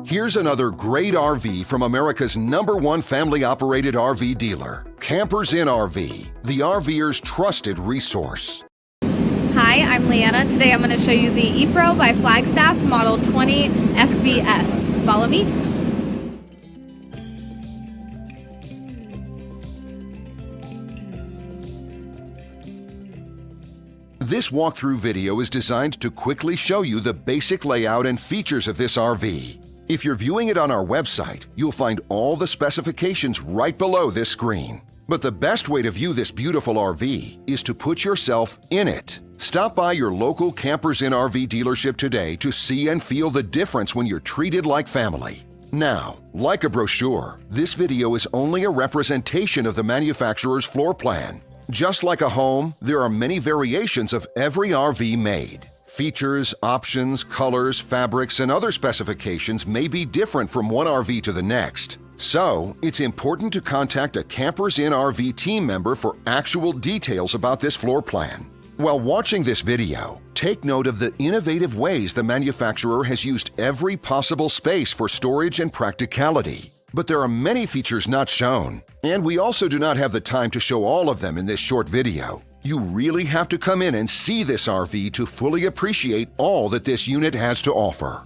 Here's another great RV from America's #1 family-operated RV dealer, Campers Inn RV, the RVer's trusted resource. Hi, I'm Leanna. Today I'm going to show you the E-Pro by Flagstaff Model 20FBS. Follow me. This walkthrough video is designed to quickly show you the basic layout and features of this RV. If you're viewing it on our website, you'll find all the specifications right below this screen. But the best way to view this beautiful RV is to put yourself in it. Stop by your local Campers Inn RV dealership today to see and feel the difference when you're treated like family. Now, like a brochure, this video is only a representation of the manufacturer's floor plan. Just like a home, there are many variations of every RV made. Features, options, colors, fabrics, and other specifications may be different from one RV to the next. So, it's important to contact a Campers Inn RV team member for actual details about this floor plan. While watching this video, take note of the innovative ways the manufacturer has used every possible space for storage and practicality. But there are many features not shown, and we also do not have the time to show all of them in this short video. You really have to come in and see this RV to fully appreciate all that this unit has to offer.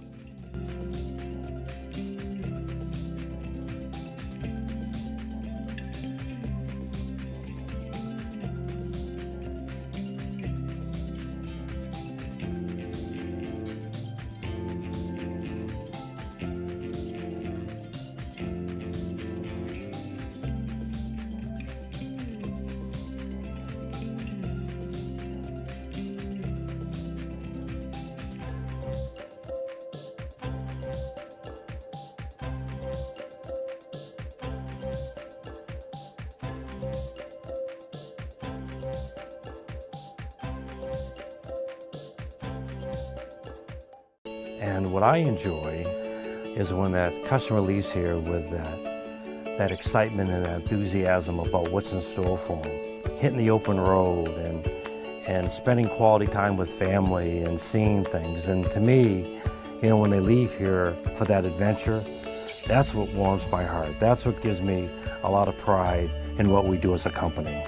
And what I enjoy is when that customer leaves here with that excitement and enthusiasm about what's in store for them. Hitting the open road and spending quality time with family and seeing things. And to me, you know, when they leave here for that adventure, that's what warms my heart. That's what gives me a lot of pride in what we do as a company.